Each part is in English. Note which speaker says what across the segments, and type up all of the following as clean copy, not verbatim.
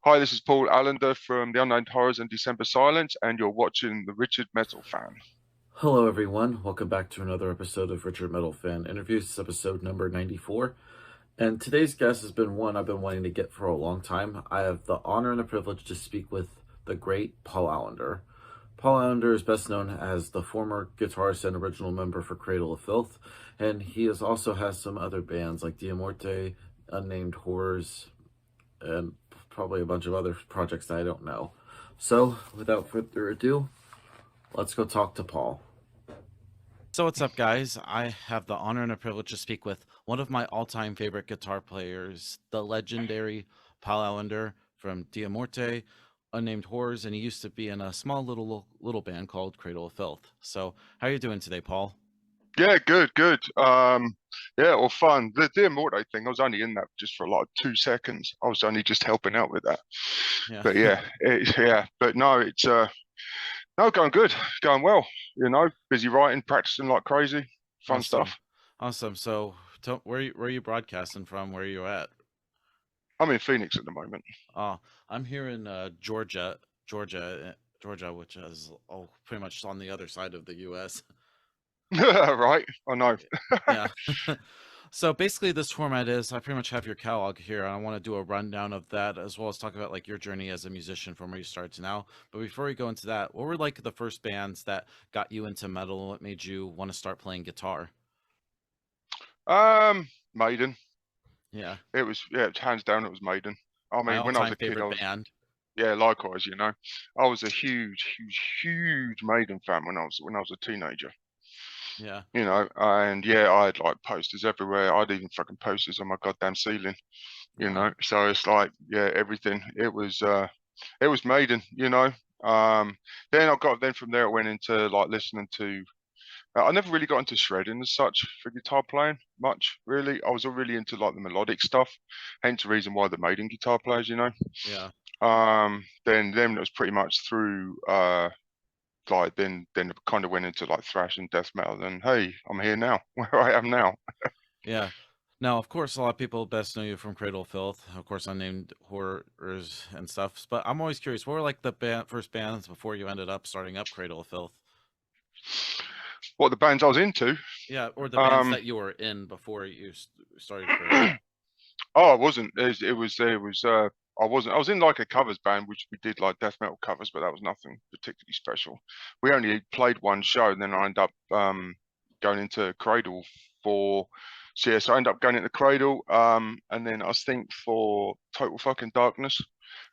Speaker 1: Hi, this is Paul Allender from the Unnamed Horrors and December Silence, and you're watching the Richard Metal Fan.
Speaker 2: Hello, everyone. Welcome back to another episode of Richard Metal Fan Interviews. This is episode number 94. And today's guest has been one I've been wanting to get for a long time. I have the honor and the privilege to speak with the great Paul Allender. Paul Allender is best known as the former guitarist and original member for Cradle of Filth, and also has some other bands like Diamorte, Unnamed Horrors, and probably a bunch of other projects that I don't know. So, without further ado, let's go talk to Paul.
Speaker 3: So what's up, guys? I have the honor and the privilege to speak with one of my all-time favorite guitar players, the legendary Paul Allender from Diamorte, Unnamed Horrors, and he used to be in a small little band called Cradle of Filth. So how are you doing today, Paul?
Speaker 1: Yeah, good. Well, fun. The Dear Morte thing, I was only in that just for like 2 seconds. I was only just helping out with that.
Speaker 3: Yeah.
Speaker 1: But but no, it's going good, going well. Busy writing, practicing like crazy, fun stuff.
Speaker 3: Awesome. So where are you broadcasting from? Where are you at?
Speaker 1: I'm in Phoenix at the moment.
Speaker 3: I'm here in Georgia, which is pretty much on the other side of the U.S.
Speaker 1: Right, I know.
Speaker 3: Yeah. So basically this format is I pretty much have your catalog here, and I want to do a rundown of that as well as talk about like your journey as a musician from where you started to now. But before we go into that, what were like the first bands that got you into metal and what made you want to start playing guitar?
Speaker 1: Maiden.
Speaker 3: Yeah.
Speaker 1: It was hands down it was Maiden. I
Speaker 3: My
Speaker 1: mean, when I was
Speaker 3: all-time
Speaker 1: a kid,
Speaker 3: favorite band.
Speaker 1: yeah, likewise, I was a huge Maiden fan when I was a teenager.
Speaker 3: Yeah.
Speaker 1: And I had like posters everywhere. I'd even fucking posters on my goddamn ceiling.
Speaker 3: Wow.
Speaker 1: So it's like, yeah, everything. It was Maiden. Then from there I went into like listening to. I never really got into shredding as such for guitar playing much, really. I was all really into like the melodic stuff, hence the reason why the Maiden guitar players,
Speaker 3: Yeah.
Speaker 1: Then it was pretty much through then it kind of went into like thrash and death metal, and hey, I'm here now, where I am now.
Speaker 3: Yeah. Now, of course, a lot of people best know you from Cradle of Filth, of course, Unnamed Horrors and stuff. But I'm always curious, what were like the first bands before you ended up starting up Cradle of Filth?
Speaker 1: What the bands I was into?
Speaker 3: Yeah, or the bands that you were in before you started Cradle.
Speaker 1: Oh, I wasn't. I wasn't. I was in like a covers band, which we did like death metal covers, but that was nothing particularly special. We only played one show, and then I ended up going into Cradle for. So I ended up going into Cradle, and then I think for Total Fucking Darkness,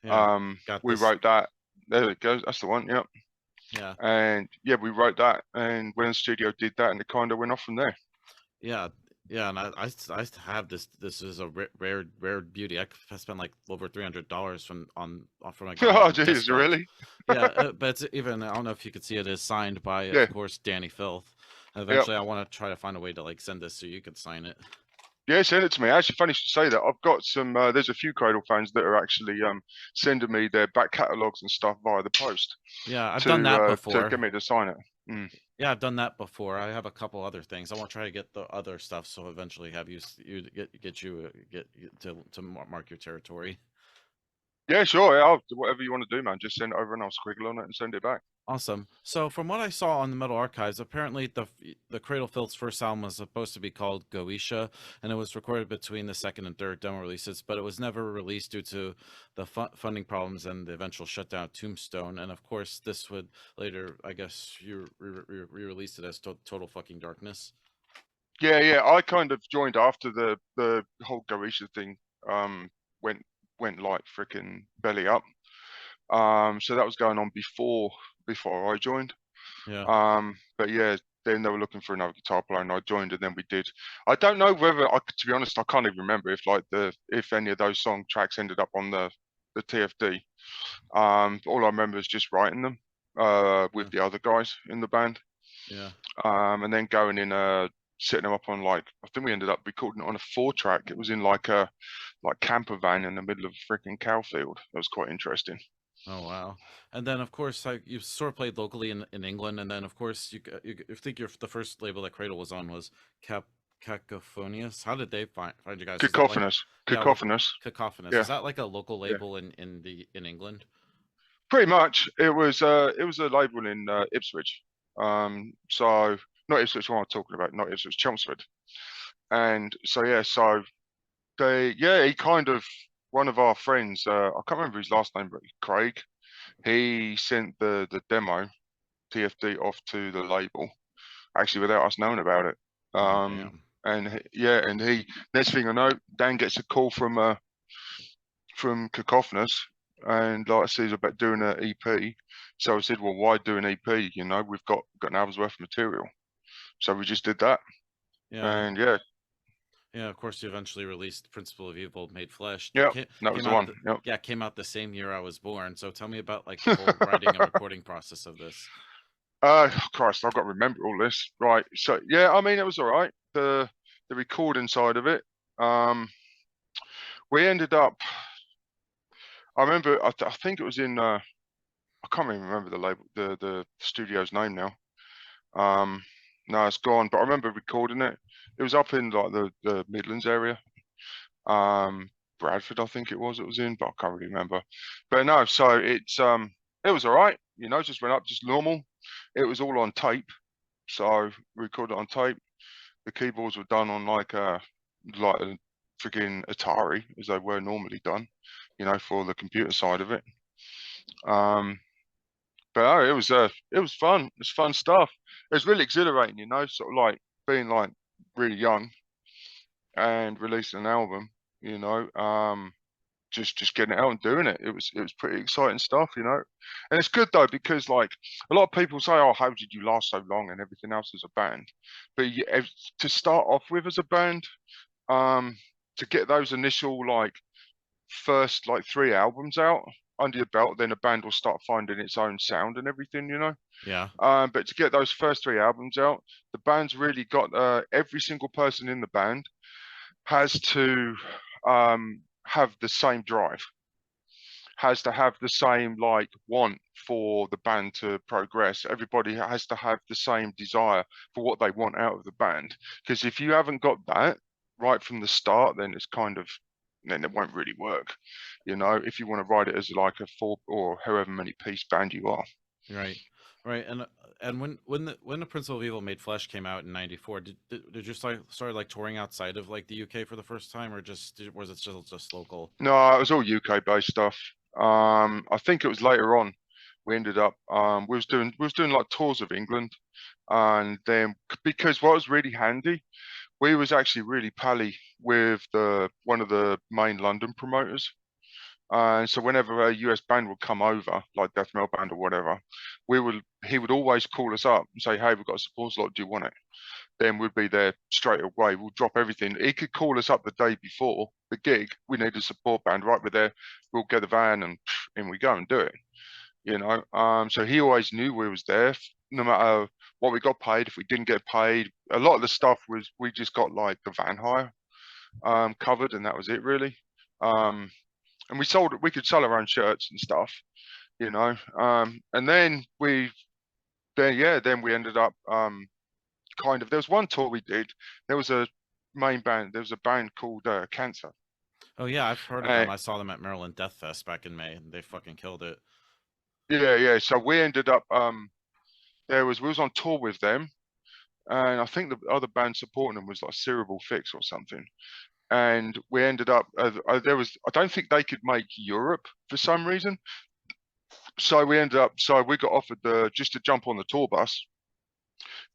Speaker 3: Yeah,
Speaker 1: we wrote that. There it goes. That's the one. Yep.
Speaker 3: Yeah.
Speaker 1: And yeah, we wrote that, and went in the studio, did that, and it kind of went off from there.
Speaker 3: Yeah, and I have this. This is a rare beauty. I spent like over $300 from a guy
Speaker 1: Oh,
Speaker 3: on
Speaker 1: Jesus,
Speaker 3: Discogs.
Speaker 1: really?
Speaker 3: Yeah, but it's even I don't know if you could see it is signed by,
Speaker 1: Yeah.
Speaker 3: of course, Danny Filth. Eventually, I want to try to find a way to like send this so you could sign it.
Speaker 1: Yeah, send it to me. Actually, funny you should say that. I've got some. There's a few Cradle fans that are actually sending me their back catalogs and stuff via the post.
Speaker 3: Yeah, I've done that before.
Speaker 1: To get me to sign it. Mm.
Speaker 3: Yeah, I've done that before. I have a couple other things. I want to try to get the other stuff, so eventually have you get to mark your territory.
Speaker 1: Yeah, sure. Yeah, whatever you want to do, man. Just send it over and I'll squiggle on it and send it back.
Speaker 3: Awesome. So from what I saw on the Metal Archives, apparently the Cradle Filth's first album was supposed to be called Goetia, and it was recorded between the second and third demo releases, but it was never released due to the funding problems and the eventual shutdown of Tombstone. And of course, this would later, I guess, you re-released it as Total Fucking Darkness.
Speaker 1: Yeah. I kind of joined after the whole Goetia thing went like freaking belly up. So that was going on before I joined.
Speaker 3: Yeah.
Speaker 1: But yeah, then they were looking for another guitar player, and I joined, and then we did. I don't know whether to be honest, I can't even remember if any of those song tracks ended up on the TFD. All I remember is just writing them with the other guys in the band.
Speaker 3: Yeah.
Speaker 1: And then going in setting them up on I think we ended up recording it on a 4-track. It was in like a camper van in the middle of a freaking cow field. It was quite interesting.
Speaker 3: Oh wow! And then of course you sort of played locally in England, and then of course you think the first label that Cradle was on was Cacophonious. How did they find you guys? Is that like
Speaker 1: Cacophonous.
Speaker 3: yeah,
Speaker 1: Cacophonous.
Speaker 3: Cacophonous?
Speaker 1: Yeah.
Speaker 3: Is that like a local
Speaker 1: Yeah.
Speaker 3: label in England?
Speaker 1: Pretty much. It was a label in Ipswich. So not Ipswich. What am I talking about? Not Ipswich. Chelmsford. And so yeah. So he kind of, one of our friends. I can't remember his last name, but Craig. He sent the demo TFD off to the label, actually without us knowing about it.
Speaker 3: Oh, damn.
Speaker 1: And he, next thing I know, Dan gets a call from Cacophonous, and like I said, he's about doing an EP. So I said, well, why do an EP? You know, we've got an hour's worth of material. So we just did that.
Speaker 3: Yeah.
Speaker 1: And yeah.
Speaker 3: Yeah, of course, you eventually released Principle of Evil Made Flesh.
Speaker 1: Yeah, that was the one. Yep.
Speaker 3: Yeah, came out the same year I was born. So tell me about like the whole writing and recording process of this.
Speaker 1: Christ, I've got to remember all this. Right. So yeah, I mean, it was all right. The recording side of it. We ended up, I remember, I think it was in, I can't even remember the label, the studio's name now. No, it's gone, but I remember recording it. It was up in like the Midlands area. Bradford, I think it was in, but I can't really remember. But no, so it was all right, you know, just went up, just normal. It was all on tape. So we recorded it on tape. The keyboards were done on like a freaking Atari, as they were normally done, you know, for the computer side of it. But oh, it was fun. It was fun stuff. It was really exhilarating, you know, sort of like being like really young and releasing an album, you know, just getting it out and doing it. It was pretty exciting stuff, you know. And it's good though, because like a lot of people say, oh, how did you last so long and everything else as a band? But to start off with as a band, to get those initial like first like 3 albums out under your belt, then a band will start finding its own sound and everything, you know.
Speaker 3: Yeah.
Speaker 1: But to get those first 3 albums out, the band's really got every single person in the band has to have the same drive, has to have the same like want for the band to progress. Everybody has to have the same desire for what they want out of the band, because if you haven't got that right from the start, then it won't really work, you know, if you want to write it as like a 4 or however many piece band you are.
Speaker 3: Right. And when the Principle of Evil Made Flesh came out in '94, did you start like touring outside of like the UK for the first time, or was it just local?
Speaker 1: No, it was all UK based stuff. I think it was later on we ended up we was doing like tours of England, and then because what was really handy, we was actually really pally with one of the main London promoters. And so whenever a US band would come over, like death metal band or whatever, he would always call us up and say, hey, we've got a support slot, do you want it? Then we'd be there straight away. We'll drop everything. He could call us up the day before the gig. We need a support band, right? We're there. We'll get the van and in we go and do it, you know. So he always knew we was there, no matter what we got paid. If we didn't get paid, a lot of the stuff was, we just got like the van hire covered, and that was it really. And we could sell our own shirts and stuff, you know. And then we ended up kind of, there was one tour we did. There was a main band. There was a band called Cancer.
Speaker 3: Oh yeah, I've heard of them. I saw them at Maryland Death Fest back in May, and they fucking killed it.
Speaker 1: Yeah. So we ended up we was on tour with them, and I think the other band supporting them was like Cerebral Fix or something. And we ended up I don't think they could make Europe for some reason. So we got offered just to jump on the tour bus,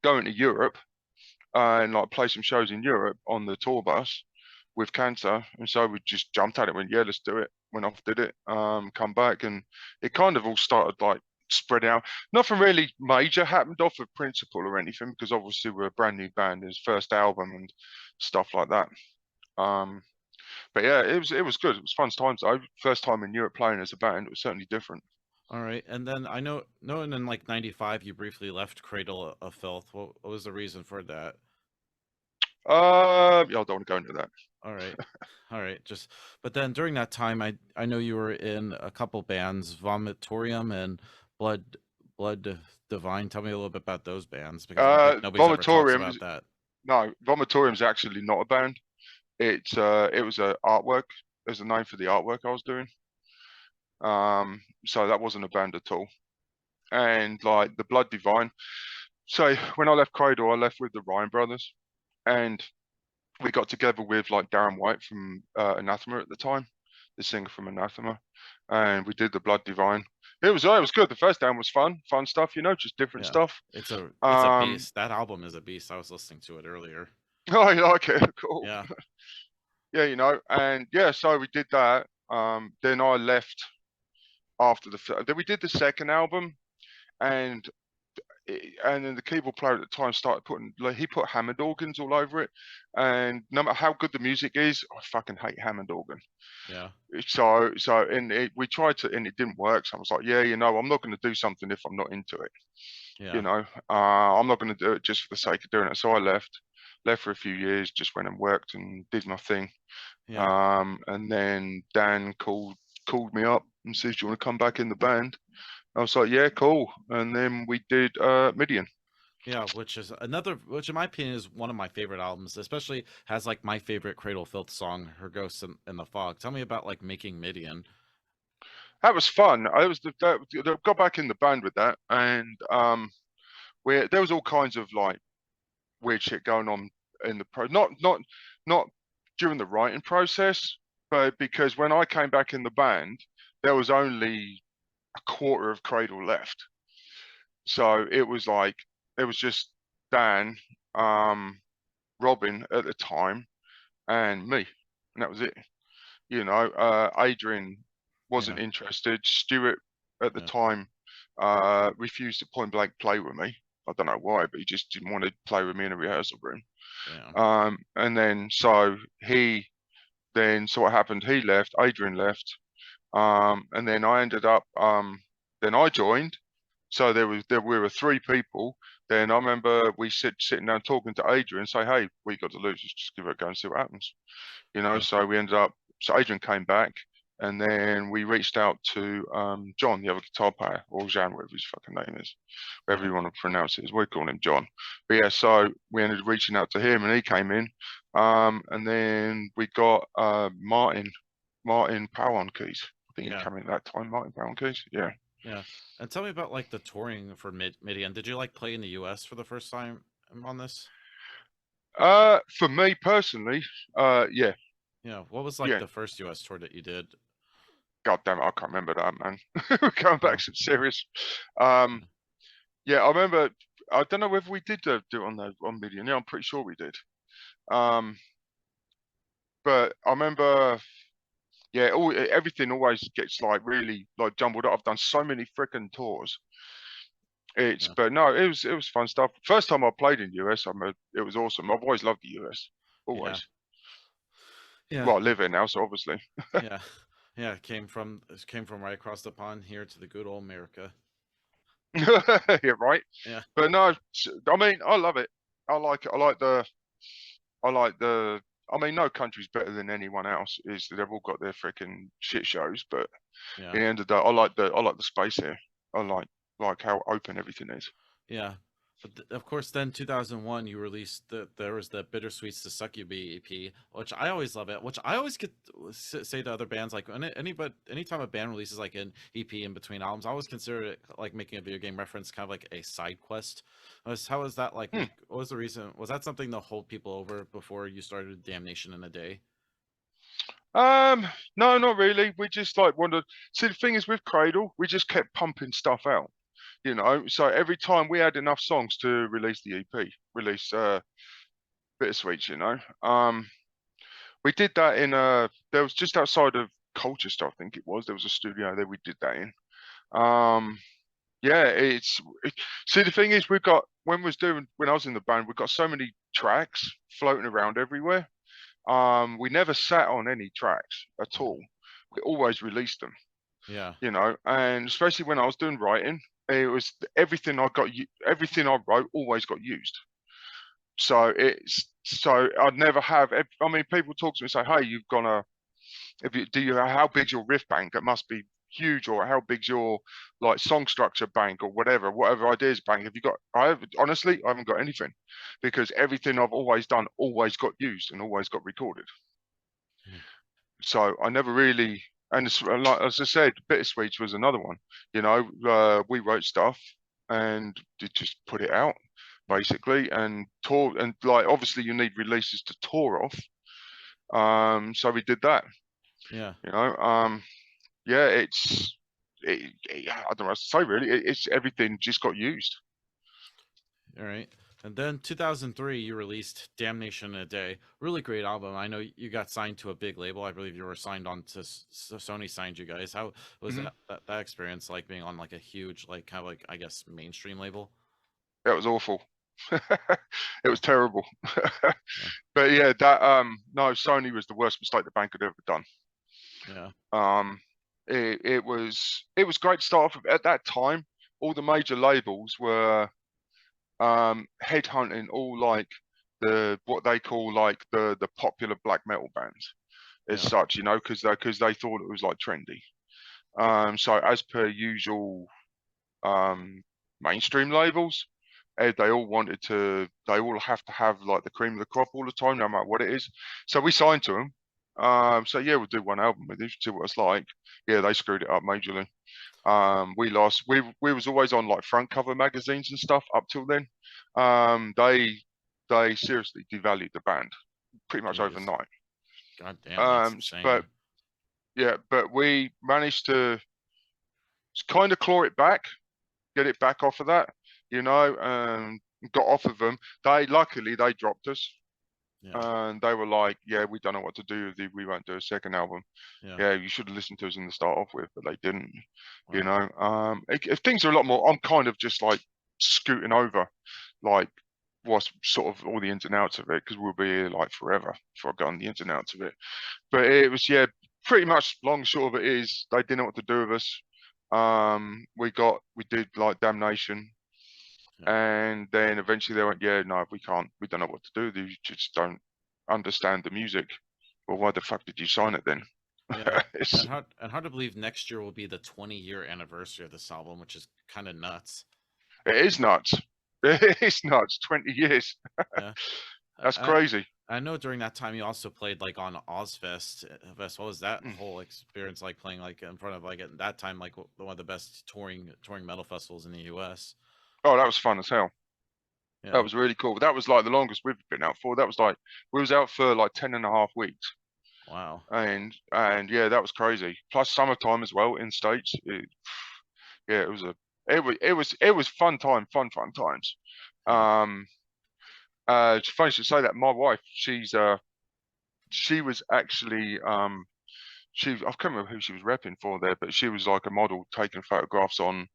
Speaker 1: going to Europe, and like play some shows in Europe on the tour bus with Cancer. And so we just jumped at it, went, yeah, let's do it. Went off, did it, come back, and it kind of all started like spread out. Nothing really major happened off of Principle or anything, because obviously we're a brand new band, his first album and stuff like that. But yeah, it was good. It was fun times though. First time in Europe playing as a band. It was certainly different.
Speaker 3: All right, and then I know in like '95 you briefly left Cradle of Filth. What was the reason for that?
Speaker 1: Yeah, I don't want to go into that.
Speaker 3: All right, all right. But then during that time, I know you were in a couple bands, Vomitorium and Blood Divine. Tell me a little bit about those bands, because I don't think nobody's ever talks about that.
Speaker 1: No, Vomitorium's actually not a band. It was a artwork. There's a name for the artwork I was doing. So that wasn't a band at all. And like the Blood Divine. So when I left Cradle, I left with the Ryan brothers, and we got together with like Darren White from Anathema at the time, the singer from Anathema, and we did the Blood Divine. It was good. The first album was fun stuff, just different stuff.
Speaker 3: It's a beast. That album is a beast. I was listening to it earlier.
Speaker 1: Oh, you like it? Cool.
Speaker 3: Yeah.
Speaker 1: Yeah, and yeah, so we did that. Then I left after then we did the second album, and then the keyboard player at the time started putting, like, he put Hammond organs all over it, and no matter how good the music is, I fucking hate Hammond organ.
Speaker 3: Yeah.
Speaker 1: So we tried to, and it didn't work. So I was like, yeah, I'm not going to do something if I'm not into it.
Speaker 3: Yeah.
Speaker 1: I'm not going to do it just for the sake of doing it. So I left for a few years, just went and worked and did my thing.
Speaker 3: Yeah.
Speaker 1: And then Dan called me up and says, do you want to come back in the band? I was like, yeah, cool. And then we did Midian.
Speaker 3: Yeah, which in my opinion is one of my favorite albums, especially has like my favorite Cradle of Filth song, Her Ghost in the Fog. Tell me about like making Midian.
Speaker 1: That was fun. I got back in the band with that, and there was all kinds of like weird shit going on in the not during the writing process, but because when I came back in the band, there was only a quarter of Cradle left. So it was just Dan, Robin at the time, and me, and that was it. Adrian wasn't interested. Stuart at the time refused to point blank play with me. I don't know why, but he just didn't want to play with me in a rehearsal room.
Speaker 3: Yeah.
Speaker 1: And then so what happened? He left. Adrian left. And then I ended up. Then I joined. So we were three people. Then I remember we sitting down talking to Adrian, say, hey, we got to lose. Just give it a go and see what happens. So we ended up. So Adrian came back, and then we reached out to John, the other guitar player, or Jean, whatever his fucking name is, whatever you want to pronounce it. We call him John. But yeah, so we ended up reaching out to him, and he came in. And then we got Martin Powell on keys. I think he came in that time. Martin Powell on keys. Yeah.
Speaker 3: Yeah. And tell me about like the touring for Midian. Did you like play in the US for the first time on this?
Speaker 1: For me personally, yeah.
Speaker 3: Yeah. What was like the first US tour that you did?
Speaker 1: God damn it, I can't remember that, man. We're going back some serious. Yeah, I remember. I don't know whether we did do it on Midian. Yeah, I'm pretty sure we did. But I remember. Yeah, everything always gets like really like jumbled up. I've done so many freaking tours. But no, it was fun stuff. First time I played in US, it was awesome. I've always loved the US, always.
Speaker 3: Yeah.
Speaker 1: Well, I live here now, so obviously.
Speaker 3: Yeah. Came from right across the pond here to the good old America.
Speaker 1: Yeah, right.
Speaker 3: Yeah.
Speaker 1: But no, I mean, I love it. I like it. I mean, no country's better than anyone else. They've all got their freaking shit shows, but at the end of the day, I like the space here. I like how open everything is.
Speaker 3: Yeah, but of course, then 2001, you released there was the Bittersweets to Succubee EP, which I always love it. Which I always say to other bands, like anytime a band releases like an EP in between albums, I always consider it like making a video game reference, kind of like a side quest. How was that like? What was the reason? Was that something to hold people over before you started Damnation in a Day?
Speaker 1: No, not really. We just like wanted. See, the thing is with Cradle, we just kept pumping stuff out. So every time we had enough songs to release the EP, release Bittersweets. We did that in there was just outside of Colchester, I think it was. There was a studio there we did that in. Yeah, see, the thing is, when I was in the band, we got so many tracks floating around everywhere. We never sat on any tracks at all. We always released them.
Speaker 3: Yeah.
Speaker 1: And especially when I was doing writing, it was everything I wrote always got used. So I'd never have. I mean, people talk to me and say, "Hey, how big's your riff bank? It must be huge or how big's your like song structure bank or whatever ideas bank have you got? Honestly, I haven't got anything, because everything I've always done always got used and always got recorded.
Speaker 3: Hmm.
Speaker 1: So I never really, and like as I said, Bittersweets was another one. We wrote stuff and just put it out basically, and tour, and like obviously you need releases to tour off. So we did that.
Speaker 3: Yeah.
Speaker 1: Yeah, I don't know what to say really. It's everything just got used.
Speaker 3: All right. And then 2003, you released Damnation in a Day. Really great album. I know you got signed to a big label. I believe you were signed on to Sony signed you guys. How was
Speaker 1: Mhm.
Speaker 3: that experience like, being on like a huge, like kind of like, I guess, mainstream label?
Speaker 1: That was awful. It was terrible.
Speaker 3: Yeah.
Speaker 1: But yeah, no, Sony was the worst mistake the band could ever done.
Speaker 3: Yeah.
Speaker 1: It was great to start off with. At that time, all the major labels were headhunting all like what they call like the popular black metal bands as
Speaker 3: Yeah.
Speaker 1: such, because they thought it was like trendy. So as per usual, mainstream labels, they all have to have like the cream of the crop all the time, no matter what it is. So we signed to them. So yeah, we'll do one album with you, see what it's like. Yeah, they screwed it up majorly. We was always on like front cover magazines and stuff up till then. They seriously devalued the band pretty much
Speaker 3: Jeez.
Speaker 1: overnight.
Speaker 3: God damn, that's
Speaker 1: But
Speaker 3: insane.
Speaker 1: yeah, but we managed to kind of claw it back, get it back off of that, got off of them. Luckily they dropped us,
Speaker 3: Yeah.
Speaker 1: and they were like, "Yeah, we don't know what to do with you. We won't do a second album.
Speaker 3: Yeah.
Speaker 1: Yeah, you should have listened to us in the start off with," but they didn't.
Speaker 3: Wow.
Speaker 1: If things are a lot more, I'm kind of just like scooting over, like what's sort of all the ins and outs of it, because we'll be here like forever before I get on the ins and outs of it. But it was, yeah, pretty much long and short of it is they didn't know what to do with us. We did like Damnation,
Speaker 3: Yeah.
Speaker 1: and then eventually they went, "Yeah, no, we can't. We don't know what to do. You just don't understand the music." Well, why the fuck did you sign it then?
Speaker 3: Yeah.
Speaker 1: It's,
Speaker 3: And hard to believe next year will be the 20-year anniversary of this album, which is kind of nuts.
Speaker 1: it is nuts. It is nuts. 20 years.
Speaker 3: Yeah.
Speaker 1: That's
Speaker 3: I
Speaker 1: crazy.
Speaker 3: I know during that time you also played like on Ozzfest. What was that
Speaker 1: Mm.
Speaker 3: whole experience like, playing like in front of, like, at that time, like one of the best touring metal festivals in the US?
Speaker 1: Oh, that was fun as hell. That
Speaker 3: Yeah.
Speaker 1: was really cool. That was like the longest we've been out for. That was like, we was out for like 10.5 weeks.
Speaker 3: Wow.
Speaker 1: And yeah, that was crazy. Plus summertime as well in States. Yeah, it was fun times.
Speaker 3: Yeah.
Speaker 1: Um, it's funny to say that my wife, she was actually I can't remember who she was repping for there, but she was like a model taking photographs on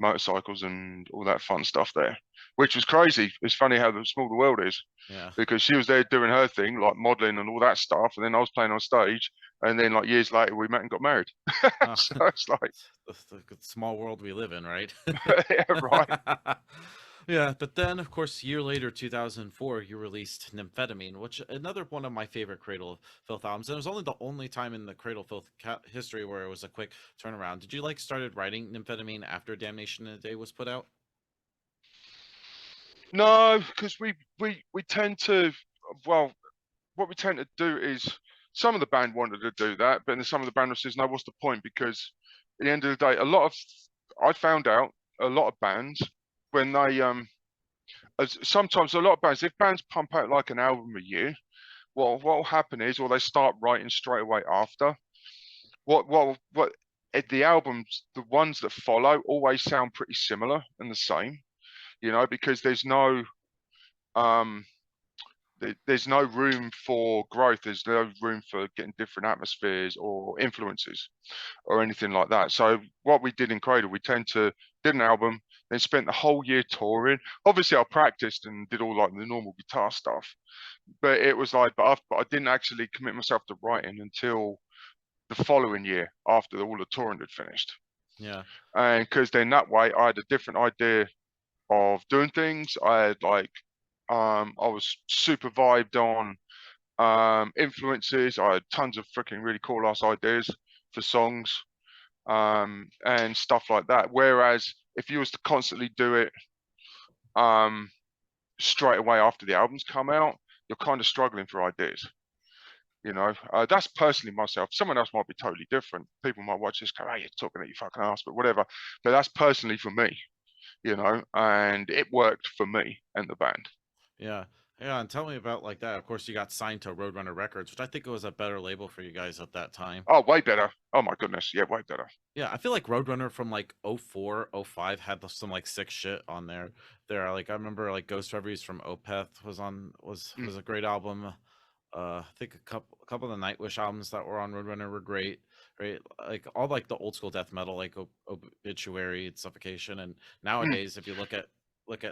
Speaker 1: motorcycles and all that fun stuff there, which was crazy. It's funny how small the world is,
Speaker 3: Yeah.
Speaker 1: because she was there doing her thing, like modeling and all that stuff, and then I was playing on stage, and then like years later we met and got married.
Speaker 3: Oh,
Speaker 1: So it's like,
Speaker 3: the small world we live in, right?
Speaker 1: yeah, right.
Speaker 3: Yeah, but then, of course, a year later, 2004, you released Nymphetamine, which another one of my favorite Cradle of Filth albums. And it was only the only time in the Cradle of Filth history where it was a quick turnaround. Did you like started writing Nymphetamine after Damnation in a Day was put out?
Speaker 1: No, because we tend to, well, what we tend to do is, some of the band wanted to do that, but then some of the band says, no, what's the point? Because at the end of the day, I found out a lot of bands, when they sometimes a lot of bands, if bands pump out like an album a year, what'll happen is, or they start writing straight away after. What the albums, the ones that follow, always sound pretty similar and the same, because um there's no room for growth. There's no room for getting different atmospheres or influences or anything like that. So what we did in Cradle, we tend to did an album, then spent the whole year touring. Obviously, I practiced and did all like the normal guitar stuff, but it was like, but I didn't actually commit myself to writing until the following year after all the touring had finished.
Speaker 3: Yeah.
Speaker 1: And because then that way I had a different idea of doing things. I had like I was super vibed on influences. I had tons of freaking really cool ass ideas for songs. and stuff like that. Whereas if you was to constantly do it straight away after the albums come out, you're kind of struggling for ideas. You know, that's personally myself. Someone else might be totally different. People might watch this, go, "Hey, you're talking at your fucking ass," but whatever. But that's personally for me, you know, and it worked for me and the band.
Speaker 3: Yeah. Yeah, and tell me about like that. Of course, you got signed to Roadrunner Records, which I think was a better label for you guys at that time.
Speaker 1: Oh, way better. Oh my goodness, yeah, way better.
Speaker 3: Yeah, I feel like Roadrunner from like 04, 05 had some like sick shit on there. Like I remember like Ghost Reveries from Opeth was a great album. I think a couple of the Nightwish albums that were on Roadrunner were great. Right, like all like the old school death metal, like Obituary and Suffocation. And nowadays, if you look at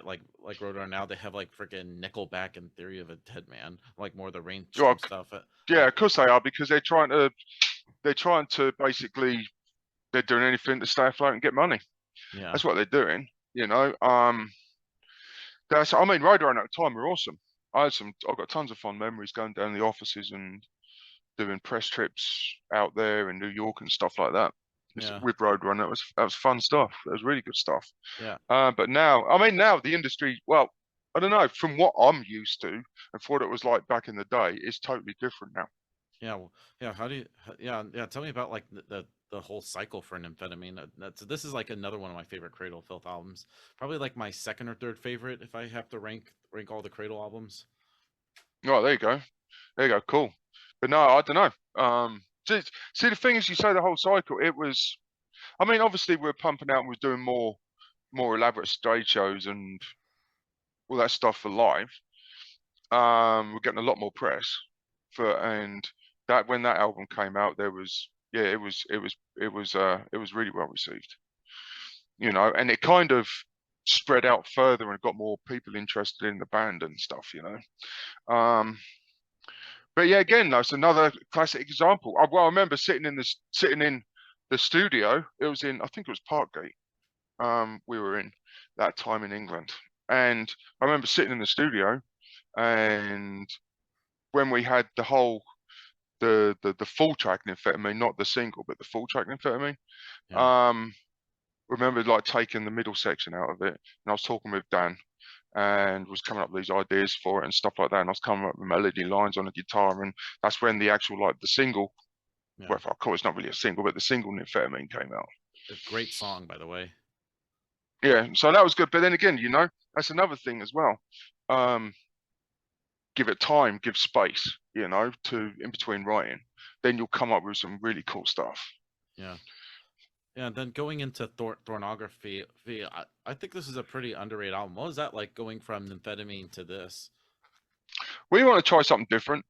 Speaker 3: like Roadrunner now, they have like freaking Nickelback and Theory of a Dead Man, like more of the mainstream stuff.
Speaker 1: Yeah, of course they are, because they're trying to basically, they're doing anything to stay afloat and get money.
Speaker 3: Yeah,
Speaker 1: that's what they're doing. You know, Roadrunner at the time were awesome. I've got tons of fond memories going down the offices and doing press trips out there in New York and stuff like that.
Speaker 3: Yeah.
Speaker 1: With Roadrunner, that was fun stuff. It was really good stuff.
Speaker 3: Yeah.
Speaker 1: But now the industry, well, I don't know, from what I'm used to and for what it was like back in the day, it's totally different now.
Speaker 3: Yeah. Well, yeah. How do you? Yeah. Tell me about like the whole cycle for Nymphetamine. This is like another one of my favorite Cradle of Filth albums. Probably like my second or third favorite if I have to rank all the Cradle albums.
Speaker 1: Oh, there you go. Cool. But no, I don't know. See, the thing is, you say the whole cycle. It was, obviously we're pumping out and we're doing more elaborate stage shows and all that stuff for live. We're getting a lot more press and that when that album came out, it was really well received. You know, and it kind of spread out further and got more people interested in the band and stuff. You know. But yeah, again, that's another classic example. I remember sitting in the studio. It was I think it was Parkgate. We were in that time in England, and I remember sitting in the studio, and when we had the full track Nymphetamine, not the single, but the full track Nymphetamine.
Speaker 3: Yeah.
Speaker 1: Remember like taking the middle section out of it, and I was talking with Dan and was coming up with these ideas for it and stuff like that, and I was coming up with melody lines on the guitar, and that's when the actual the single, well, of course it's not really a single, but the single Nymphetamine came out.
Speaker 3: A great song, by the way.
Speaker 1: Yeah, so that was good. But then again, you know, that's another thing as well. Give it time, give space, you know, in between writing, then you'll come up with some really cool stuff.
Speaker 3: Yeah. Yeah, and then going into Thornography, I think this is a pretty underrated album. What was that like going from Nymphetamine to this?
Speaker 1: We want to try something different,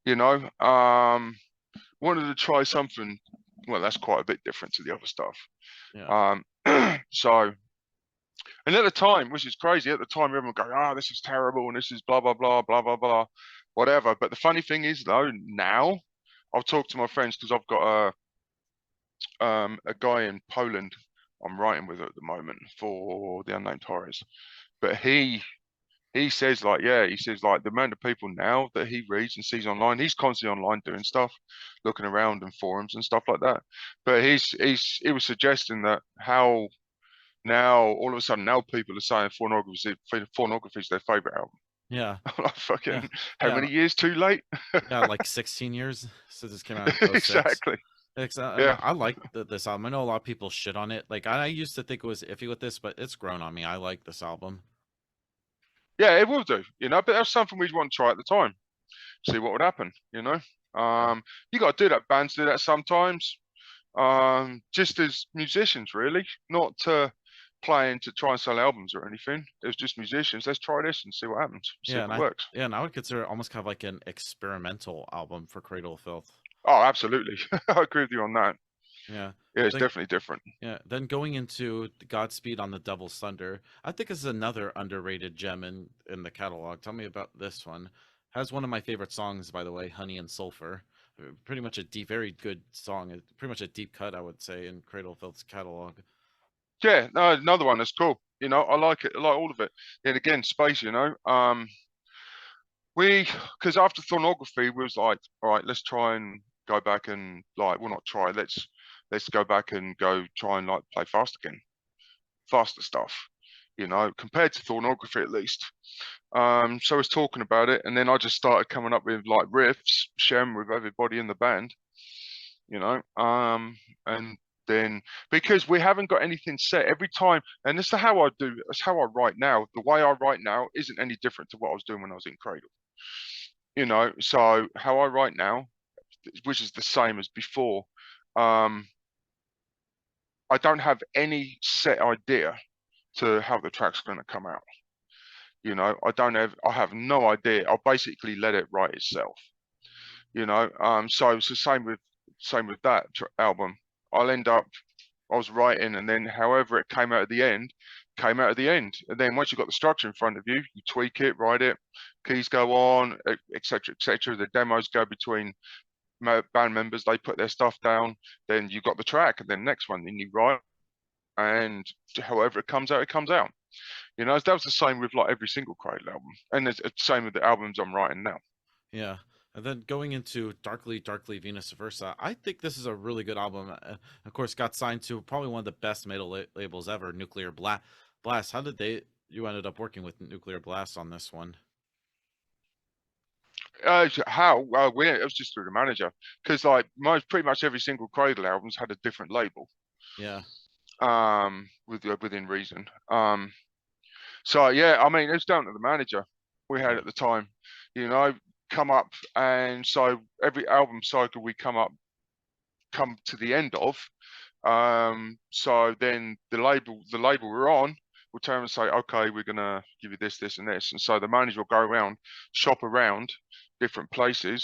Speaker 1: you know. Wanted to try something, well, that's quite a bit different to the other stuff.
Speaker 3: Yeah.
Speaker 1: So, and at the time, which is crazy, at the time everyone would go, this is terrible and this is blah, blah, blah, blah, blah, blah, whatever. But the funny thing is though, now I'll talk to my friends, because I've got a guy in Poland I'm writing with at the moment for the Unnamed Horrors, but he says the amount of people now that he reads and sees online, he's constantly online doing stuff, looking around in forums and stuff like that. But he was suggesting that how now all of a sudden now people are saying Thornography is their favorite album.
Speaker 3: Yeah.
Speaker 1: I'm like, fucking, how many years too late?
Speaker 3: Yeah, like 16 years since this came out. In 06.
Speaker 1: Exactly.
Speaker 3: Yeah, I like this album. I know a lot of people shit on it. Like I used to think it was iffy with this, but it's grown on me. I like this album.
Speaker 1: Yeah, it will do, you know, but that's something we'd want to try at the time. See what would happen, you know. You got to do that. Bands do that sometimes. Just as musicians, really, not playing to try and sell albums or anything. It was just musicians. Let's try this and see what happens. See if it works.
Speaker 3: Yeah, and I would consider it almost kind of like an experimental album for Cradle of Filth.
Speaker 1: Oh, absolutely. I agree with you on that.
Speaker 3: Yeah.
Speaker 1: Yeah, it's definitely different.
Speaker 3: Yeah. Then going into Godspeed on the Devil's Thunder, I think is another underrated gem in the catalog. Tell me about this one. Has one of my favorite songs, by the way, Honey and Sulfur. Pretty much very good song. Pretty much a deep cut, I would say, in Cradle of Filth's catalog.
Speaker 1: Yeah, no, another one that's cool. You know, I like it. I like all of it. And again, space, you know. Because after Thornography, we was like, all right, let's try and go back and like, well, not try. Let's go back and go try and like play fast again, faster stuff, you know, compared to Thornography at least. So I was talking about it, and then I just started coming up with like riffs, sharing with everybody in the band, you know, and then because we haven't got anything set every time, and this is how I do, that's how I write now. The way I write now isn't any different to what I was doing when I was in Cradle, you know. So how I write now, which is the same as before, I don't have any set idea to how the track's going to come out. You know, I have no idea. I'll basically let it write itself. You know, so it's the same with that album. I'll end up, I was writing, and then however it came out at the end, came out at the end. And then once you've got the structure in front of you, you tweak it, write it, keys go on, etc., etc. The demos go between band members, they put their stuff down, then you got the track, and then next one, then you write, and however it comes out, it comes out. You know, that was the same with like every single Cradle album, and it's the same with the albums I'm writing now.
Speaker 3: Yeah. And then going into Darkly, Venus Versa, I think this is a really good album. Of course, got signed to probably one of the best metal labels ever, Nuclear Blast. How did you ended up working with Nuclear Blast on this one?
Speaker 1: How? It was just through the manager, because like pretty much every single Cradle album's had a different label.
Speaker 3: Yeah.
Speaker 1: Within reason. So yeah, I mean, it's down to the manager we had at the time, you know, come up, and so every album cycle we come to the end of. So then the label we're on will turn and say, okay, we're gonna give you this, this, and this, and so the manager will go around, shop around different places,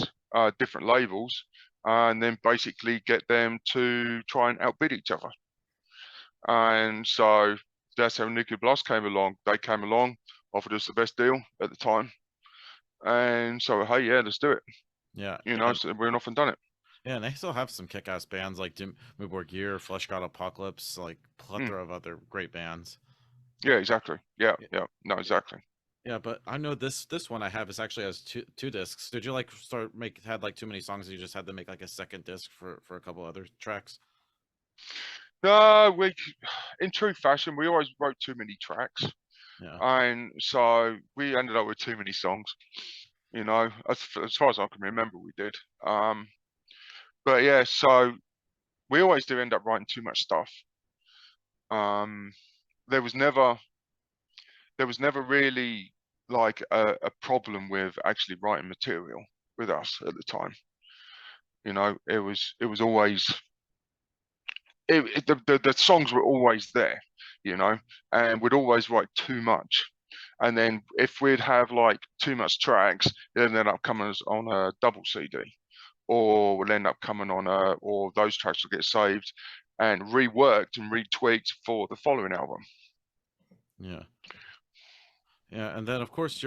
Speaker 1: different labels, and then basically get them to try and outbid each other. And so that's how Nuclear Blast came along. They came along, offered us the best deal at the time, and so hey, yeah, let's do it.
Speaker 3: Yeah,
Speaker 1: you know, so we went off and done it.
Speaker 3: Yeah, and they still have some kick-ass bands like Moonborg Gear, Flesh God Apocalypse, like plethora of other great bands.
Speaker 1: Yeah, exactly. Yeah, no, exactly.
Speaker 3: Yeah, but I know this one I have is actually has two discs. Did you like had like too many songs and you just had to make like a second disc for a couple other tracks?
Speaker 1: No, in true fashion, we always wrote too many tracks.
Speaker 3: Yeah.
Speaker 1: And so we ended up with too many songs, you know, as far as I can remember, we did. But yeah, so we always do end up writing too much stuff. There was never really like a problem with actually writing material with us at the time. You know, it was always the songs were always there, you know, and we'd always write too much. And then if we'd have like too much tracks, it'd end up coming on a double CD, or would end up coming on or those tracks will get saved and reworked and retweaked for the following album.
Speaker 3: Yeah. Yeah, and then of course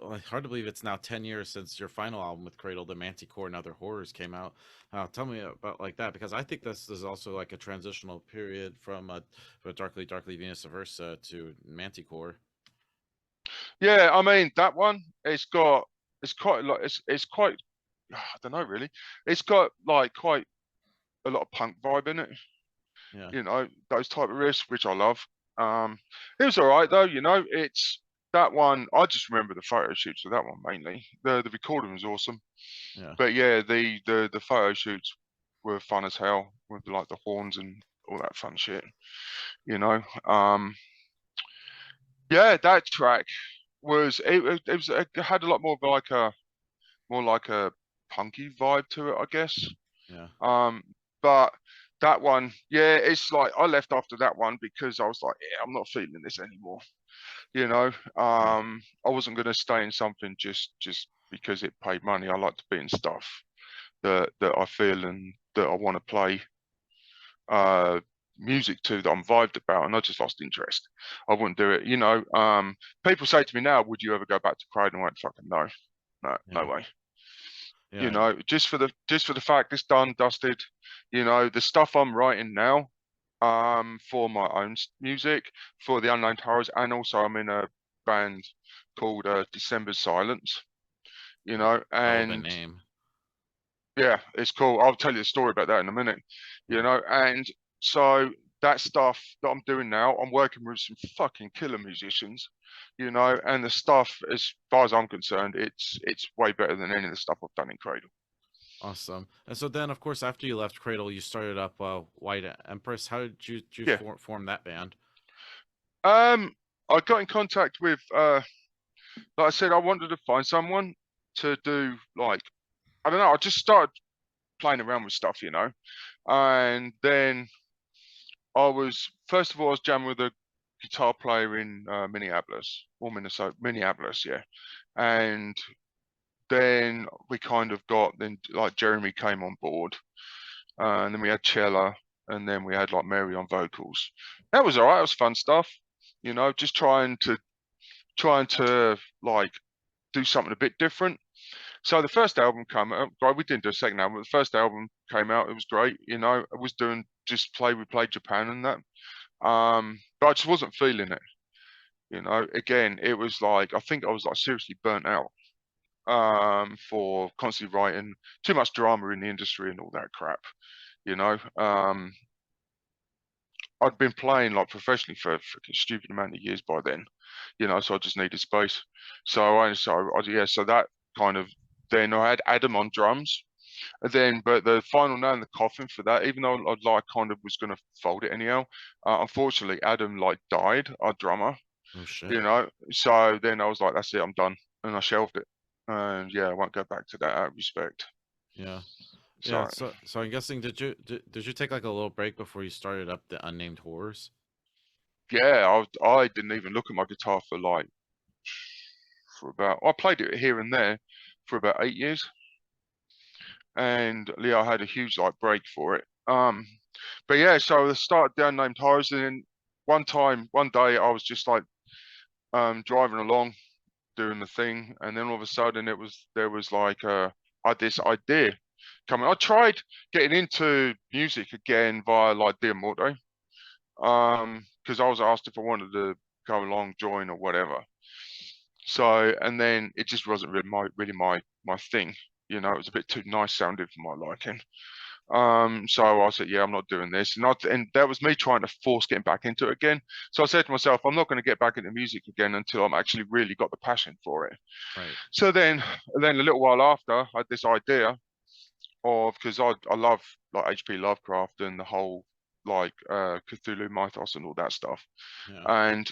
Speaker 3: hard to believe it's now 10 years since your final album with Cradle, the Manticore and Other Horrors came out. Tell me about like that, because I think this is also like a transitional period from Darkly Venus Versa to Manticore.
Speaker 1: Yeah, I mean that one, it's quite I don't know really. It's got like quite a lot of punk vibe in it.
Speaker 3: Yeah.
Speaker 1: You know, those type of riffs, which I love. It was all right though, you know, it's that one. I just remember the photo shoots of that one mainly. The recording was awesome.
Speaker 3: Yeah.
Speaker 1: But yeah, the photo shoots were fun as hell with like the horns and all that fun shit. You know, yeah, that track was it had a lot more of like a punky vibe to it, I guess.
Speaker 3: Yeah.
Speaker 1: But that one, yeah, it's like I left after that one because I was like, yeah, I'm not feeling this anymore. You know, I wasn't going to stay in something just because it paid money. I like to be in stuff that I feel and that I want to play music to, that I'm vibed about, and I just lost interest. I wouldn't do it. You know, people say to me now, would you ever go back to Cradle? And I went, fucking no way.
Speaker 3: Yeah.
Speaker 1: You know, just for the fact it's done, dusted. You know, the stuff I'm writing now, for my own music, for the Unnamed Horrors, and also I'm in a band called December's Silence. You know, and
Speaker 3: name.
Speaker 1: Yeah, it's cool. I'll tell you the story about that in a minute. You know, and so that stuff that I'm doing now, I'm working with some fucking killer musicians, you know, and the stuff, as far as I'm concerned, it's way better than any of the stuff I've done in Cradle.
Speaker 3: Awesome. And so then, of course, after you left Cradle, you started up White Empress. How did you
Speaker 1: Yeah.
Speaker 3: form that band?
Speaker 1: I got in contact with like I said, I wanted to find someone to do, like, I don't know, I just started playing around with stuff, you know. And then first of all, I was jamming with a guitar player in Minneapolis, or Minneapolis, yeah. And then we kind of then like Jeremy came on board, and then we had Cella, and then we had like Mary on vocals. That was all right. It was fun stuff, you know, just trying to like do something a bit different. So the first album came out, right? We didn't do a second album, but the first album came out. It was great, you know. I was doing we played Japan and that, but I just wasn't feeling it, you know. Again, it was like I think I was like seriously burnt out, for constantly writing too much drama in the industry and all that crap, you know. I'd been playing like professionally for a freaking stupid amount of years by then, you know, so I just needed space. So that kind of, then I had Adam on drums, and then but the final nail in the coffin for that, even though I like kind of was gonna fold it anyhow, unfortunately Adam like died, our drummer,
Speaker 3: Oh shit.
Speaker 1: you know. So then I was like, that's it, I'm done, and I shelved it, and yeah, I won't go back to that out of respect.
Speaker 3: Yeah.
Speaker 1: So
Speaker 3: Yeah. So I'm guessing did you take like a little break before you started up the Unnamed Horrors?
Speaker 1: yeah, I didn't even look at my guitar I played it here and there for about 8 years, and I had a huge like break for it. But yeah, so I started down named Horrors, and then one day, I was just like driving along doing the thing, and then all of a sudden there was like I had this idea coming. I tried getting into music again via like Dear Morte, because I was asked if I wanted to go along, join or whatever. So, and then it just wasn't really my thing. You know, it was a bit too nice sounding for my liking. So I said, yeah, I'm not doing this. And that was me trying to force getting back into it again. So I said to myself, I'm not going to get back into music again until I'm actually really got the passion for it.
Speaker 3: Right.
Speaker 1: So then a little while after, I had this idea of, because I love like H.P. Lovecraft and the whole like Cthulhu mythos and all that stuff.
Speaker 3: Yeah.
Speaker 1: And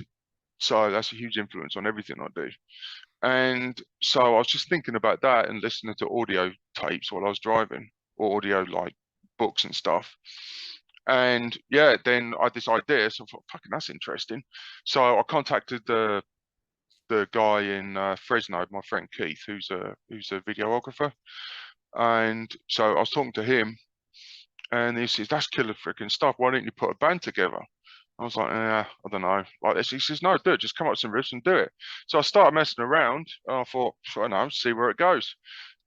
Speaker 1: so that's a huge influence on everything I do. And so I was just thinking about that and listening to audio tapes while I was driving, or audio like books and stuff. And yeah, then I had this idea, so I thought, fucking, that's interesting. So I contacted the guy in Fresno, my friend Keith, who's a videographer. And so I was talking to him, and he says, that's killer freaking stuff. Why don't you put a band together? I was like, I don't know. Like this. He says, no, do it. Just come up with some riffs and do it. So I started messing around. I thought, I don't know, see where it goes.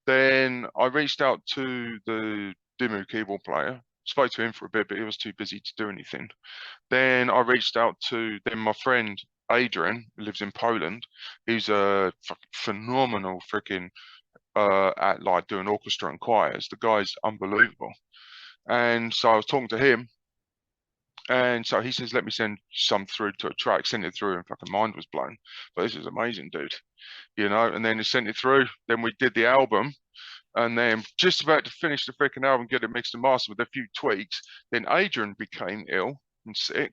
Speaker 1: Then I reached out to the Dimmu keyboard player, spoke to him for a bit, but he was too busy to do anything. Then I reached out to my friend Adrian, who lives in Poland. He's a phenomenal freaking at like doing orchestra and choirs. The guy's unbelievable. And so I was talking to him, and so he says, let me send some through to a track, send it through, and fucking mind was blown. But this is amazing, dude. You know, and then he sent it through. Then we did the album, and then just about to finish the freaking album, get it mixed and mastered with a few tweaks. Then Adrian became ill and sick.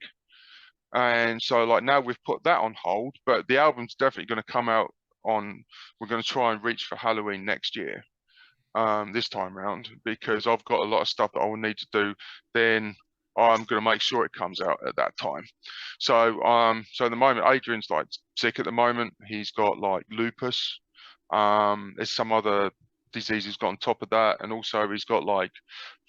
Speaker 1: And so like now we've put that on hold, but the album's definitely going to come out we're going to try and reach for Halloween next year, this time around, because I've got a lot of stuff that I will need to do. Then I'm going to make sure it comes out at that time. So at the moment, Adrian's like sick at the moment. He's got like lupus. There's some other disease he's got on top of that, and also he's got like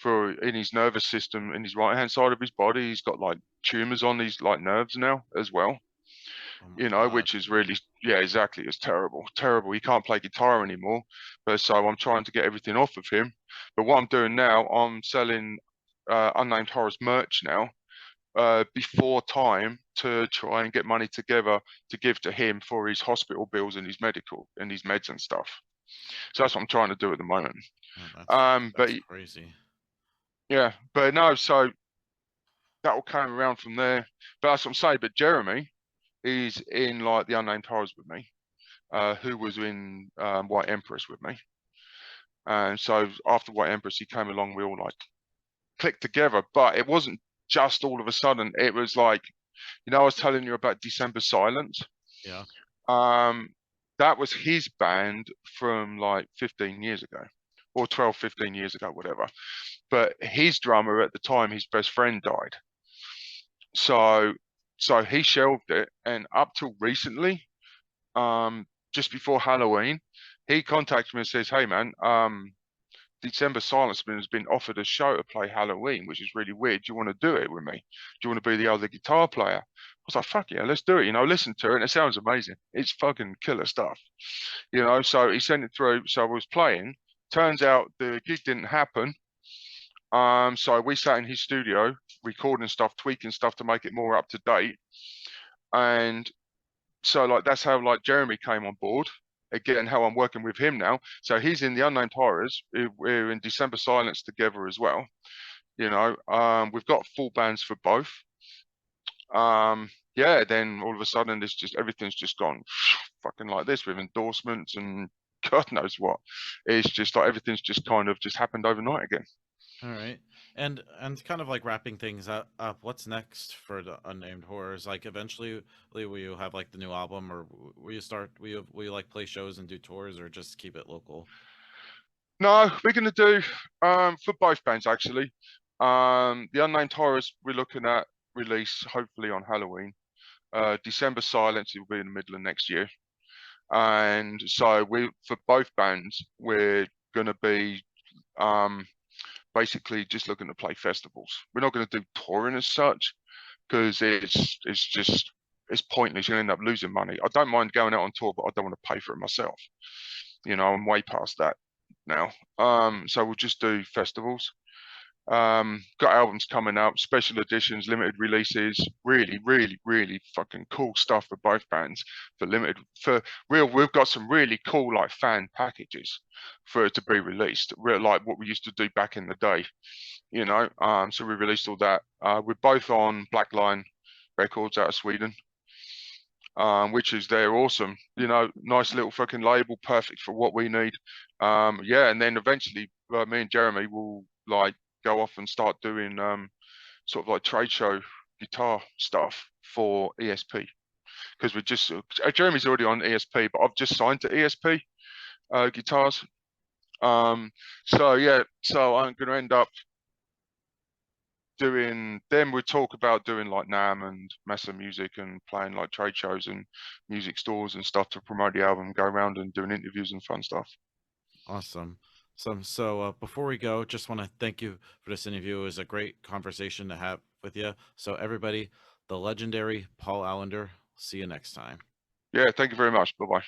Speaker 1: in his nervous system, in his right hand side of his body, he's got like tumors on these like nerves now as well.
Speaker 3: Oh my
Speaker 1: You know,
Speaker 3: God.
Speaker 1: which is really, yeah, exactly. It's terrible. He can't play guitar anymore. But so I'm trying to get everything off of him. But what I'm doing now, I'm selling Unnamed Horrors merch now, before time, to try and get money together to give to him for his hospital bills and his medical and his meds and stuff. So that's what I'm trying to do at the moment.
Speaker 3: Oh,
Speaker 1: But
Speaker 3: that's crazy.
Speaker 1: yeah, but no, so that all came around from there. But that's what I'm saying. But Jeremy is in like the Unnamed Horrors with me, who was in White Empress with me. And so after White Empress, he came along. We all like clicked together. But it wasn't just all of a sudden. It was like, you know, I was telling you about December Silence.
Speaker 3: Yeah.
Speaker 1: That was his band from like 15 years ago, or 12, 15 years ago, whatever. But his drummer at the time, his best friend died. So he shelved it, and up till recently, just before Halloween, he contacted me and says, "Hey man, December Silence has been offered a show to play Halloween, which is really weird. Do you want to do it with me? Do you want to be the other guitar player?" I was like, "Fuck yeah, let's do it." You know, listen to it, and it sounds amazing. It's fucking killer stuff. You know, so he sent it through. So I was playing. Turns out the gig didn't happen. So we sat in his studio, recording stuff, tweaking stuff to make it more up to date. And so like that's how like Jeremy came on board. Again, how I'm working with him now. So he's in the Unnamed Horrors. We're in December Silence together as well. You know, we've got full bands for both. Yeah, then all of a sudden there's just everything's just gone fucking like this with endorsements and God knows what. It's just like everything's just kind of just happened overnight again.
Speaker 3: All right. And kind of like wrapping things up, what's next for the Unnamed Horrors? Like eventually will you have like the new album, or will you like play shows and do tours, or just keep it local?
Speaker 1: No, we're gonna do for both bands actually. The Unnamed Horrors we're looking at release hopefully on Halloween. December Silence will be in the middle of next year. And so we for both bands we're gonna be basically just looking to play festivals. We're not gonna do touring as such because it's pointless. You're gonna end up losing money. I don't mind going out on tour, but I don't want to pay for it myself. You know, I'm way past that now. So we'll just do festivals. Got albums coming up, special editions, limited releases, really fucking cool stuff for both bands for limited for real. We've got some really cool like fan packages for it to be released, real like what we used to do back in the day, you know. So we released all that. We're both on Blackline Records out of Sweden. Which is they're awesome, you know, nice little fucking label, perfect for what we need. Yeah, and then eventually me and Jeremy will like go off and start doing sort of like trade show guitar stuff for ESP because we're just Jeremy's already on ESP, but I've just signed to ESP guitars. So yeah, so I'm gonna end up doing then we talk about doing like NAMM and Mesa Music and playing like trade shows and music stores and stuff to promote the album, go around and doing interviews and fun stuff.
Speaker 3: Awesome. So before we go, just want to thank you for this interview. It was a great conversation to have with you. So everybody, the legendary Paul Allender. See you next time.
Speaker 1: Yeah, thank you very much. Bye bye.